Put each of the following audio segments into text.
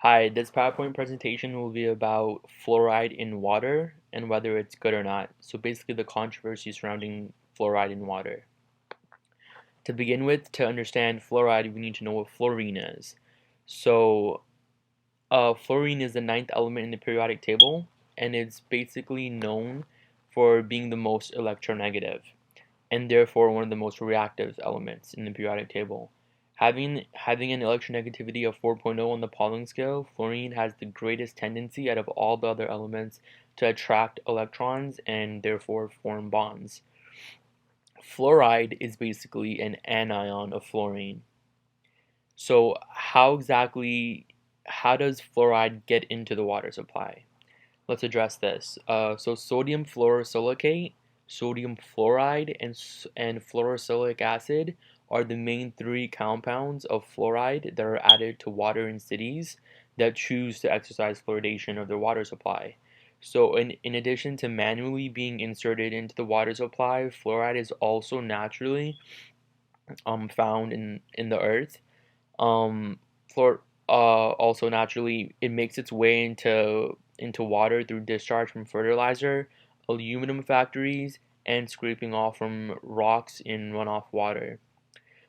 Hi, this PowerPoint presentation will be about fluoride in water and whether it's good or not. So basically the controversy surrounding fluoride in water. To begin with, to understand fluoride, we need to know what fluorine is. So fluorine is the ninth element in the periodic table, and it's basically known for being the most electronegative, and therefore one of the most reactive elements in the periodic table. Having an electronegativity of 4.0 on the Pauling scale, fluorine has the greatest tendency out of all the other elements to attract electrons and therefore form bonds. Fluoride is basically an anion of fluorine. So how does fluoride get into the water supply? Let's address this. So sodium fluorosilicate, sodium fluoride, and fluorosilicic acid are the main three compounds of fluoride that are added to water in cities that choose to exercise fluoridation of their water supply. So in addition to manually being inserted into the water supply, fluoride is also naturally found in the earth. Um, fluor Also naturally it makes its way into water through discharge from fertilizer, aluminum factories, and scraping off from rocks in runoff water.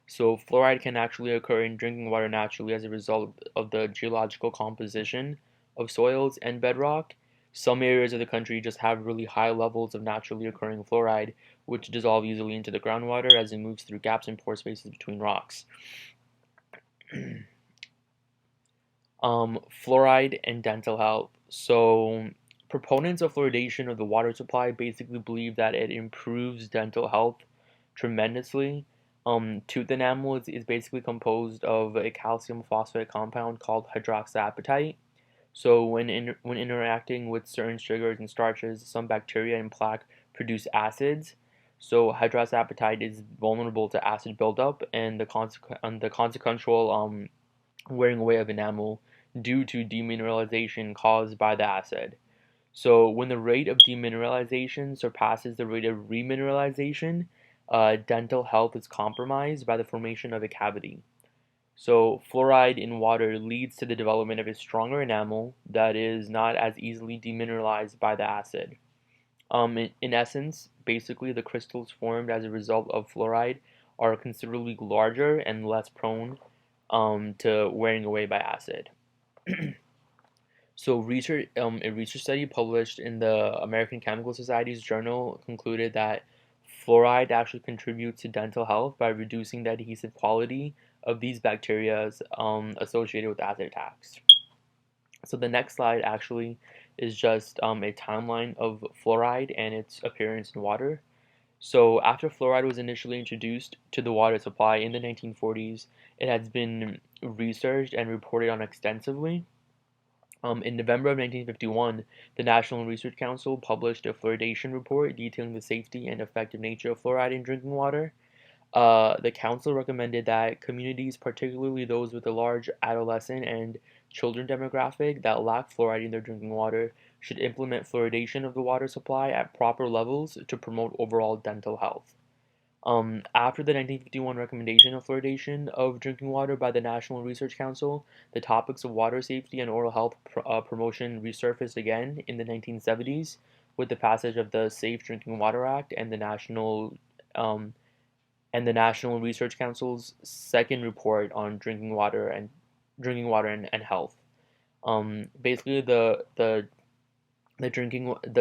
So fluoride can actually occur in drinking water naturally as a result of the geological composition of soils and bedrock. Some areas of the country just have really high levels of naturally occurring fluoride, which dissolve easily into the groundwater as it moves through gaps and pore spaces between rocks. Fluoride and dental health. So, proponents of fluoridation of the water supply basically believe that it improves dental health tremendously. Tooth enamel is basically composed of a calcium phosphate compound called hydroxyapatite. So, when interacting with certain sugars and starches, some bacteria and plaque produce acids. So, hydroxyapatite is vulnerable to acid buildup and the consequential wearing away of enamel due to demineralization caused by the acid. So when the rate of demineralization surpasses the rate of remineralization, dental health is compromised by the formation of a cavity. So fluoride in water leads to the development of a stronger enamel that is not as easily demineralized by the acid. In essence, basically the crystals formed as a result of fluoride are considerably larger and less prone to wearing away by acid. So a research study published in the American Chemical Society's journal concluded that fluoride actually contributes to dental health by reducing the adhesive quality of these bacteria associated with acid attacks. So the next slide actually is just a timeline of fluoride and its appearance in water. So after fluoride was initially introduced to the water supply in the 1940s, it has been researched and reported on extensively. In November of 1951, the National Research Council published a fluoridation report detailing the safety and effective nature of fluoride in drinking water. The council recommended that communities, particularly those with a large adolescent and children demographic that lack fluoride in their drinking water, should implement fluoridation of the water supply at proper levels to promote overall dental health. After the 1951 recommendation of fluoridation of drinking water by the National Research Council, the topics of water safety and oral health promotion resurfaced again in the 1970s with the passage of the Safe Drinking Water Act um, and the National Research Council's second report on drinking water and health. Basically, the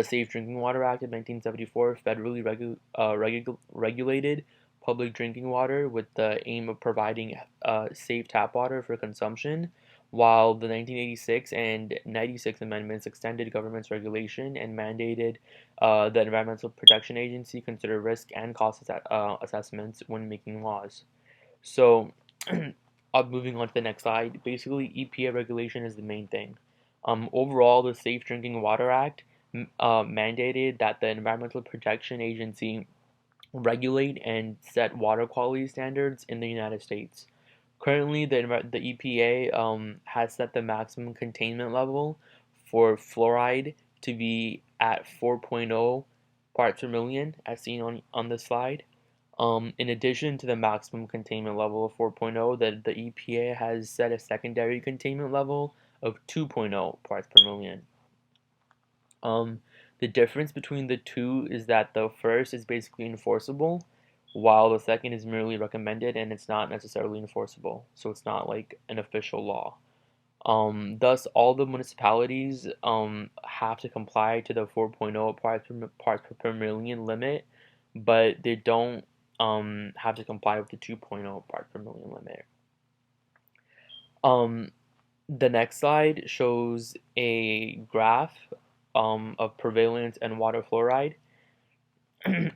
Safe Drinking Water Act of 1974 federally regulated public drinking water with the aim of providing safe tap water for consumption, while the 1986 and 96 amendments extended government's regulation and mandated the Environmental Protection Agency consider risk and cost assessments when making laws. So, moving on to the next slide, basically EPA regulation is the main thing. Overall, the Safe Drinking Water Act mandated that the Environmental Protection Agency regulate and set water quality standards in the United States. Currently, the EPA has set the maximum containment level for fluoride to be at 4.0 parts per million, as seen on the slide. In addition to the maximum containment level of 4.0, the EPA has set a secondary containment level of 2.0 parts per million. The difference between the two is that the first is basically enforceable, while the second is merely recommended and it's not necessarily enforceable. So it's not like an official law. Thus, all the municipalities have to comply to the 4.0 parts per million limit, but they don't have to comply with the 2.0 parts per million limit. Um, the next slide shows a graph of prevalence and water fluoride,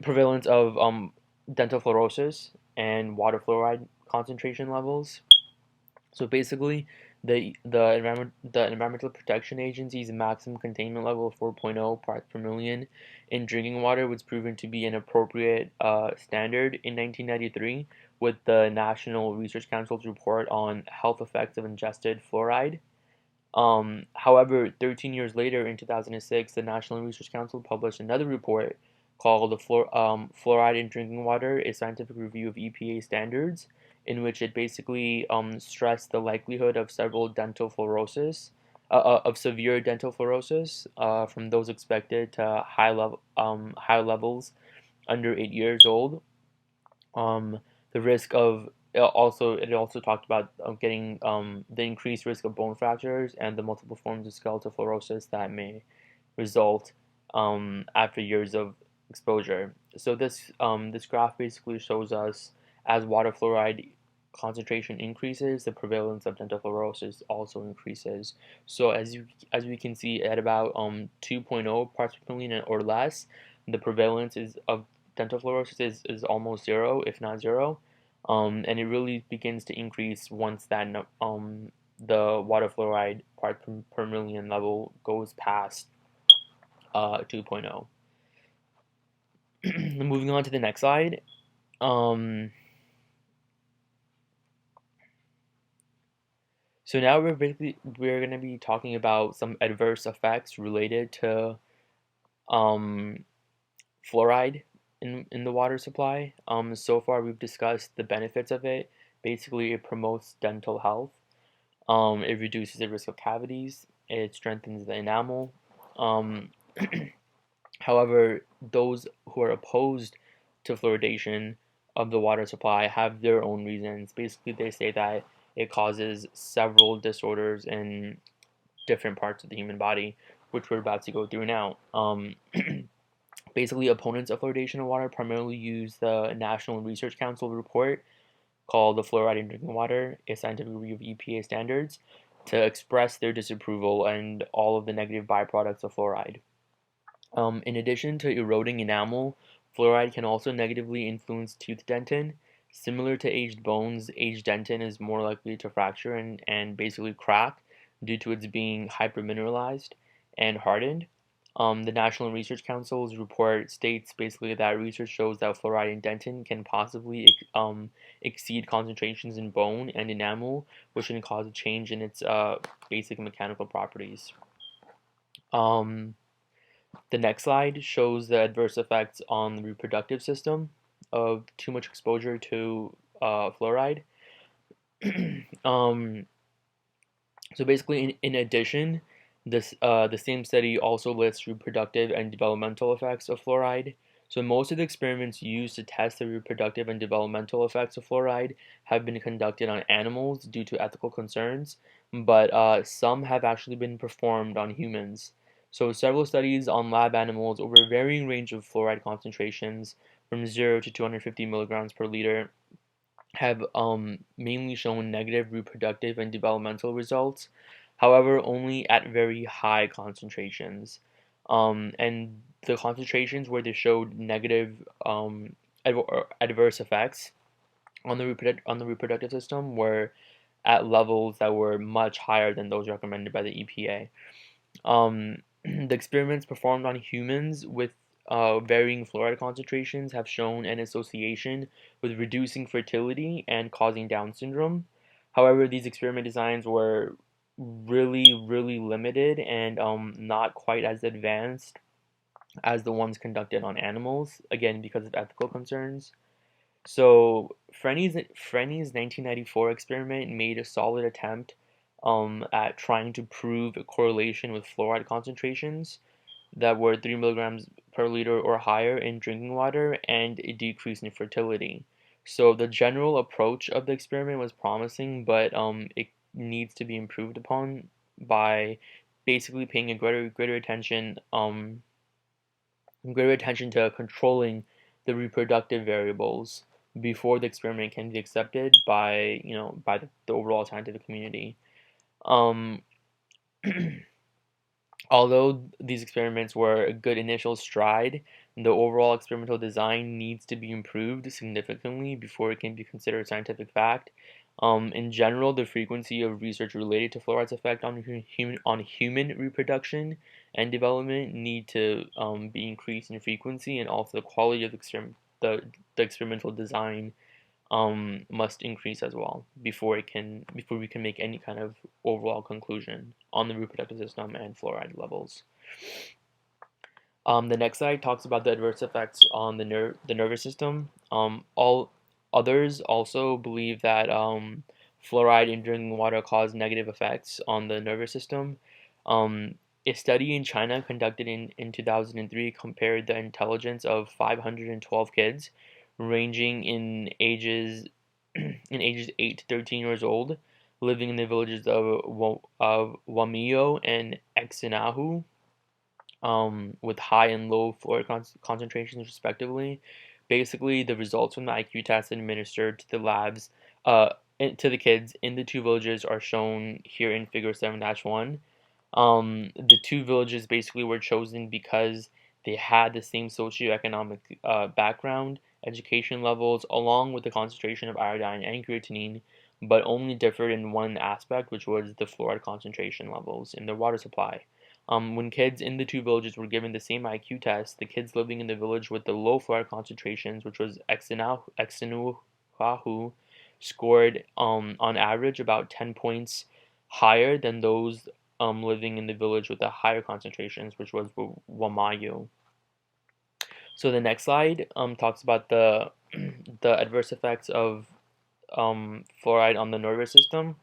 prevalence of dental fluorosis and water fluoride concentration levels. So basically, the Environmental Protection Agency's maximum containment level of 4.0 parts per million in drinking water was proven to be an appropriate standard in 1993 with the National Research Council's report on health effects of ingested fluoride. However, 13 years later, in 2006, the National Research Council published another report called the Fluoride in Drinking Water, a Scientific Review of EPA Standards, in which it basically stressed the likelihood of severe dental fluorosis from those expected to high levels under 8 years old. The risk of it also talked about getting the increased risk of bone fractures and the multiple forms of skeletal fluorosis that may result after years of exposure. So this graph basically shows us as water fluoride concentration increases, the prevalence of dental fluorosis also increases. So as we can see, at about 2.0 parts per million or less, the prevalence of dental fluorosis is almost zero, if not zero, and it really begins to increase once the water fluoride part per million level goes past 2.0. Moving on to the next slide. So now we're going to be talking about some adverse effects related to fluoride in the water supply. So far we've discussed the benefits of it. Basically, it promotes dental health. It reduces the risk of cavities. It strengthens the enamel. Um, However, those who are opposed to fluoridation of the water supply have their own reasons. Basically, they say that it causes several disorders in different parts of the human body, which we're about to go through now. Basically, opponents of fluoridation of water primarily use the National Research Council report called the Fluoride in Drinking Water, a Scientific Review of EPA Standards, to express their disapproval and all of the negative byproducts of fluoride. In addition to eroding enamel, fluoride can also negatively influence tooth dentin. Similar to aged bones, aged dentin is more likely to fracture and basically crack due to its being hypermineralized and hardened. The National Research Council's report states basically that research shows that fluoride in dentin can possibly exceed concentrations in bone and enamel, which can cause a change in its basic mechanical properties. The next slide shows the adverse effects on the reproductive system of too much exposure to fluoride. um, so basically, in addition, the same study also lists reproductive and developmental effects of fluoride. So most of the experiments used to test the reproductive and developmental effects of fluoride have been conducted on animals due to ethical concerns, but some have actually been performed on humans. So several studies on lab animals over a varying range of fluoride concentrations from 0 to 250 milligrams per liter have mainly shown negative reproductive and developmental results, however, only at very high concentrations. And the concentrations where they showed negative adverse effects on the reproductive system were at levels that were much higher than those recommended by the EPA. The experiments performed on humans with varying fluoride concentrations have shown an association with reducing fertility and causing Down syndrome. However, these experiment designs were really limited and not quite as advanced as the ones conducted on animals, again because of ethical concerns. So Frenny's 1994 experiment made a solid attempt at trying to prove a correlation with fluoride concentrations that were 3 milligrams per liter or higher in drinking water and a decrease in fertility. So the general approach of the experiment was promising, but it needs to be improved upon by basically paying a greater attention to controlling the reproductive variables before the experiment can be accepted by the overall scientific community. Um, Although these experiments were a good initial stride, the overall experimental design needs to be improved significantly before it can be considered scientific fact. In general, the frequency of research related to fluoride's effect on human reproduction and development need to be increased in frequency, and also the quality of the experimental design must increase as well before we can make any kind of overall conclusion on the reproductive system and fluoride levels. The next slide talks about the adverse effects on the nervous system. All others also believe that fluoride in drinking water cause negative effects on the nervous system. Um, a study in China conducted in 2003 compared the intelligence of 512 kids ranging in ages 8 to 13 years old, living in the villages of Wamio and Exinahu, with high and low fluoride concentrations respectively. Basically, the results from the IQ test administered to the labs, uh, to the kids in the two villages are shown here in Figure 7-1. The two villages basically were chosen because they had the same socioeconomic background, education levels, along with the concentration of iodine and creatinine, but only differed in one aspect, which was the fluoride concentration levels in their water supply. When kids in the two villages were given the same IQ test, the kids living in the village with the low fluoride concentrations, which was Exenuahu, scored on average about 10 points higher than those living in the village with the higher concentrations, which was Wamayu. So the next slide talks about the the adverse effects of fluoride on the nervous system.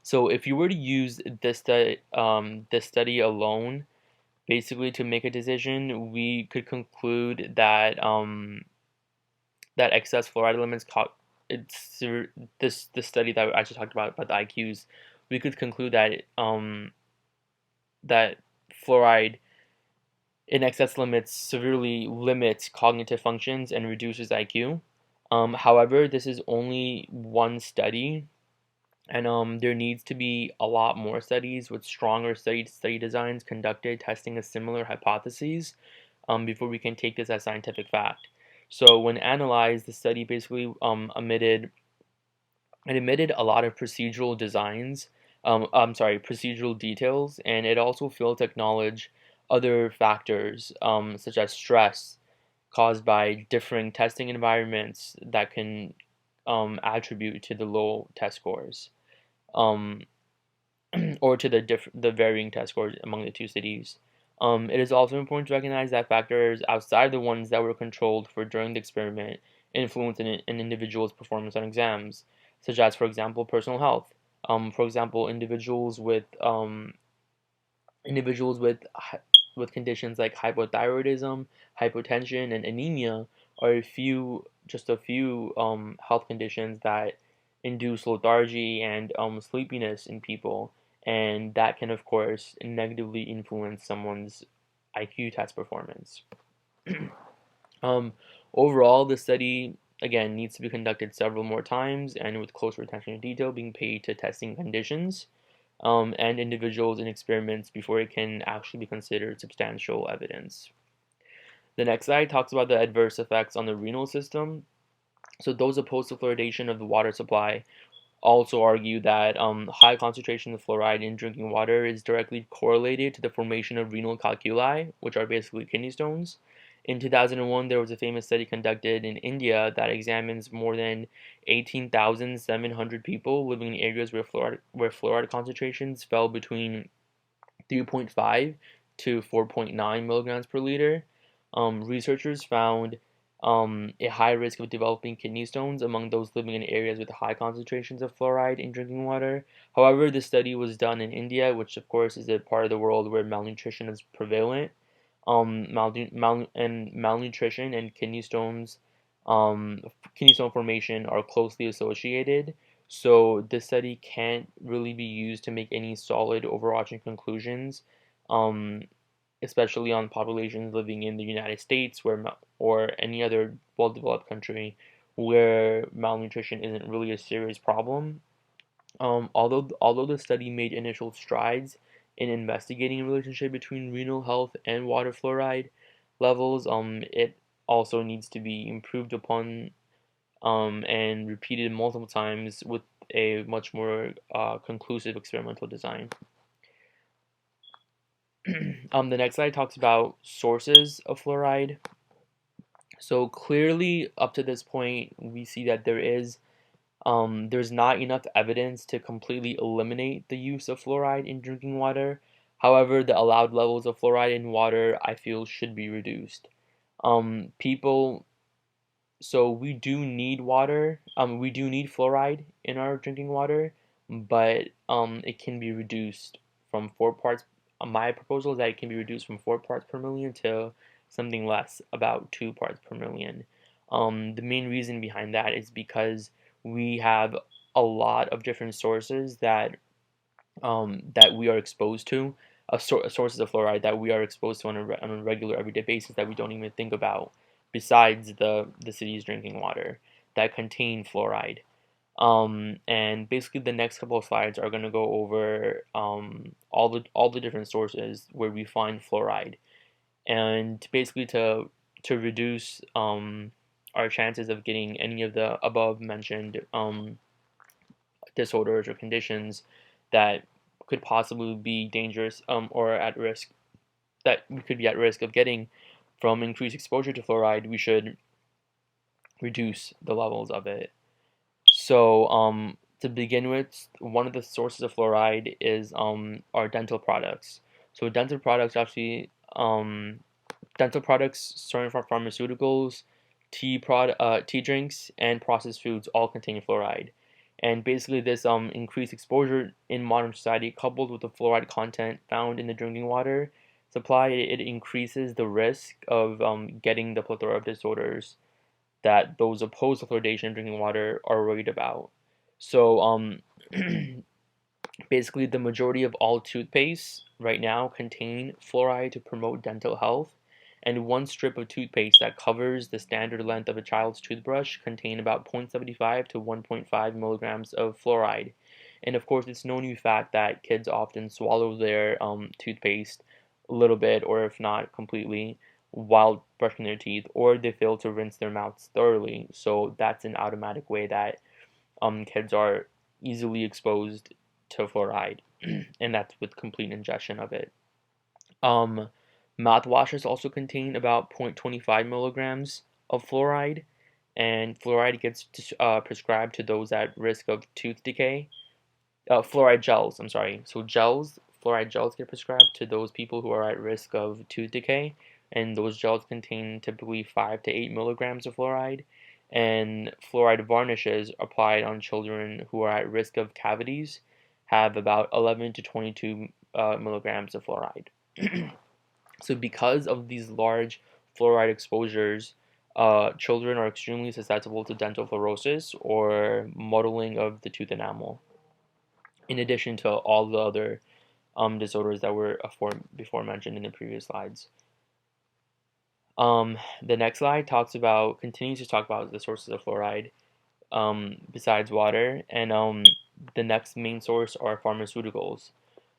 So if you were to use this study alone, basically to make a decision, we could conclude that that excess fluoride limits it's this study that I just talked about the IQs. We could conclude that that fluoride in excess limits severely limits cognitive functions and reduces IQ. However, this is only one study, and there needs to be a lot more studies with stronger study designs conducted testing a similar hypotheses before we can take this as scientific fact. So when analyzed, the study basically omitted a lot of procedural designs, procedural details, and it also failed to acknowledge other factors such as stress caused by differing testing environments that can attribute to the low test scores, um, or to the varying test scores among the two cities. It is also important to recognize that factors outside the ones that were controlled for during the experiment influence an individual's performance on exams, such as, for example, personal health. For example, individuals with conditions like hypothyroidism, hypotension, and anemia are just a few health conditions that induce lethargy and sleepiness in people, and that can, of course, negatively influence someone's IQ test performance. um, Overall, the study again needs to be conducted several more times and with closer attention to detail being paid to testing conditions and individuals in experiments before it can actually be considered substantial evidence. The next slide talks about the adverse effects on the renal system. So those opposed to fluoridation of the water supply also argue that high concentration of fluoride in drinking water is directly correlated to the formation of renal calculi, which are basically kidney stones. In 2001, there was a famous study conducted in India that examines more than 18,700 people living in areas where fluoride concentrations fell between 3.5 to 4.9 milligrams per liter. Researchers found a high risk of developing kidney stones among those living in areas with high concentrations of fluoride in drinking water. However, the study was done in India, which of course is a part of the world where malnutrition is prevalent. Malnutrition and kidney stone formation are closely associated. So this study can't really be used to make any solid overarching conclusions. Um, Especially on populations living in the United States or any other well-developed country where malnutrition isn't really a serious problem. Although the study made initial strides in investigating a relationship between renal health and water fluoride levels, it also needs to be improved upon and repeated multiple times with a much more conclusive experimental design. The next slide talks about sources of fluoride. So clearly, up to this point, we see that there's not enough evidence to completely eliminate the use of fluoride in drinking water. However, the allowed levels of fluoride in water, I feel, should be reduced. People So we do need water. We do need fluoride in our drinking water, but it can be reduced from 4 parts. My proposal is that it can be reduced from 4 parts per million to something less, about 2 parts per million. The main reason behind that is because we have a lot of different sources that we are exposed to, sources of fluoride that we are exposed to on a regular everyday basis that we don't even think about, besides the city's drinking water that contain fluoride. And basically, the next couple of slides are going to go over all the different sources where we find fluoride, and basically to reduce our chances of getting any of the above mentioned disorders or conditions that could possibly be dangerous or at risk, that we could be at risk of getting from increased exposure to fluoride, we should reduce the levels of it. So to begin with, one of the sources of fluoride is our dental products. So dental products starting from pharmaceuticals, tea drinks, and processed foods all contain fluoride. And basically, this increased exposure in modern society, coupled with the fluoride content found in the drinking water supply, it increases the risk of getting the plethora of disorders that those opposed to fluoridation in drinking water are worried about. So, basically, the majority of all toothpaste right now contain fluoride to promote dental health, and one strip of toothpaste that covers the standard length of a child's toothbrush contain about 0.75 to 1.5 milligrams of fluoride. And of course, it's no new fact that kids often swallow their toothpaste a little bit, or if not completely, while brushing their teeth, or they fail to rinse their mouths thoroughly. So that's an automatic way that kids are easily exposed to fluoride, and that's with complete ingestion of it. Um, Mouthwashes also contain about 0.25 milligrams of fluoride, and fluoride gets prescribed to those at risk of tooth decay. Fluoride gels, I'm sorry. So fluoride gels get prescribed to those people who are at risk of tooth decay, and those gels contain typically 5 to 8 milligrams of fluoride. And fluoride varnishes applied on children who are at risk of cavities have about 11 to 22 milligrams of fluoride. So because of these large fluoride exposures, children are extremely susceptible to dental fluorosis or mottling of the tooth enamel, in addition to all the other disorders that were before mentioned in the previous slides. The next slide continues to talk about the sources of fluoride besides water, and the next main source are pharmaceuticals.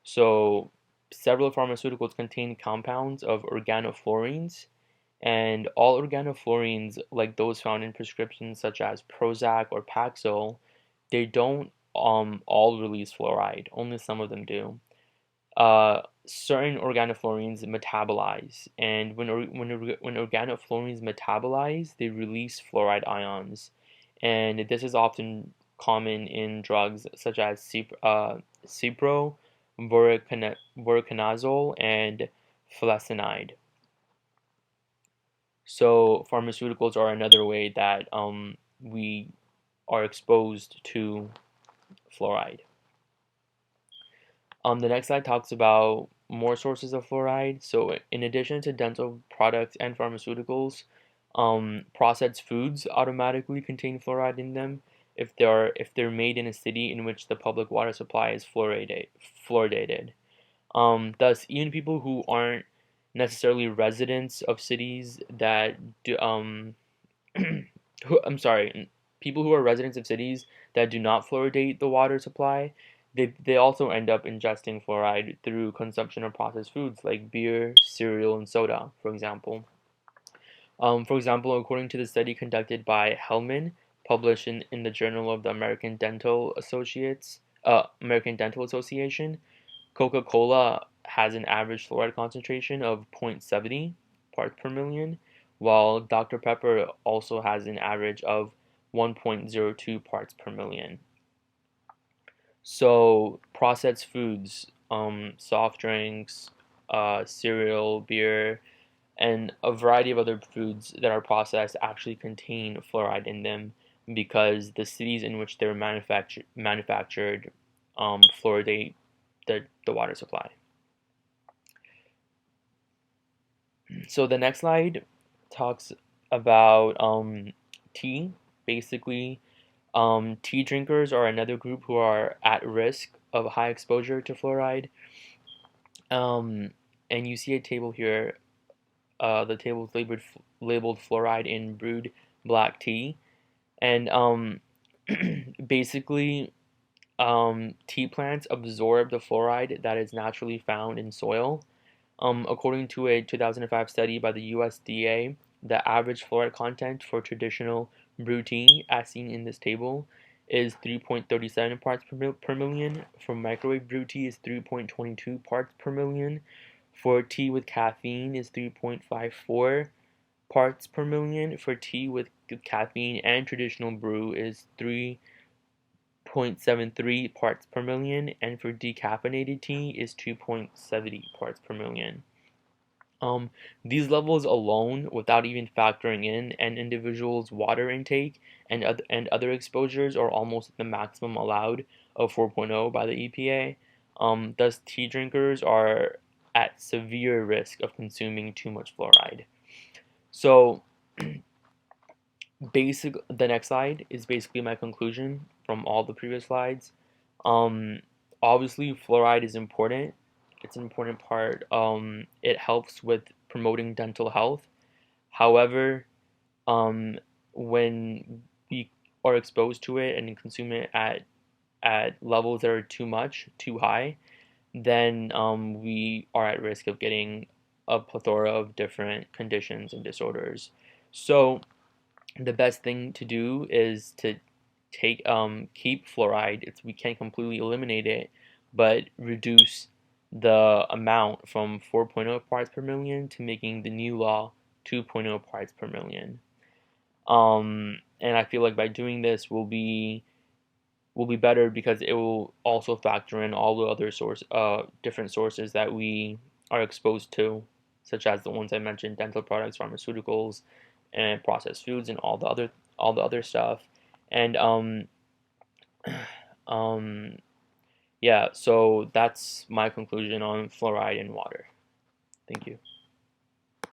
So several pharmaceuticals contain compounds of organofluorines, and all organofluorines, like those found in prescriptions such as Prozac or Paxil, they don't all release fluoride. Only some of them do. Certain organofluorines metabolize, and when organofluorines metabolize, they release fluoride ions, and this is often common in drugs such as cipro, voriconazole, and flecainide. So pharmaceuticals are another way that we are exposed to fluoride. The next slide talks about more sources of fluoride. So in addition to dental products and pharmaceuticals, processed foods automatically contain fluoride in them if they're made in a city in which the public water supply is fluoridated. Thus, even people who aren't necessarily residents of cities that do, I'm sorry, people who are residents of cities that do not fluoridate the water supply, they also end up ingesting fluoride through consumption of processed foods like beer, cereal, and soda, for example. For example, according to the study conducted by Hellman, published in the Journal of the American Dental Association, Coca-Cola has an average fluoride concentration of 0.70 parts per million, while Dr. Pepper also has an average of 1.02 parts per million. So processed foods, soft drinks, cereal, beer, and a variety of other foods that are processed actually contain fluoride in them because the cities in which they're manufactured fluoridate the water supply. So the next slide talks about tea. Basically, tea drinkers are another group who are at risk of high exposure to fluoride. Um, and you see a table here. The table is labeled fluoride in brewed black tea, and basically, tea plants absorb the fluoride that is naturally found in soil. According to a 2005 study by the USDA, the average fluoride content for traditional brew tea, as seen in this table, is 3.37 parts per million. For microwave brew tea is 3.22 parts per million. For tea with caffeine is 3.54 parts per million. For tea with caffeine and traditional brew is 3.73 parts per million, and for decaffeinated tea is 2.70 parts per million. Um, these levels alone, without even factoring in an individual's water intake and other exposures, are almost the maximum allowed of 4.0 by the EPA. Thus, tea drinkers are at severe risk of consuming too much fluoride. So, the next slide is basically my conclusion from all the previous slides. Um, Obviously, fluoride is important. It's an important part. It helps with promoting dental health. However, um, when we are exposed to it and consume it at levels that are too high, then we are at risk of getting a plethora of different conditions and disorders. So the best thing to do is to keep fluoride. We can't completely eliminate it, but reduce the amount from 4.0 parts per million to making the new law 2.0 parts per million. And I feel like by doing this will be better because it will also factor in all the other different sources that we are exposed to, such as the ones I mentioned: dental products, pharmaceuticals, and processed foods, and all the other stuff. And um, yeah, so that's my conclusion on fluoride in water. Thank you.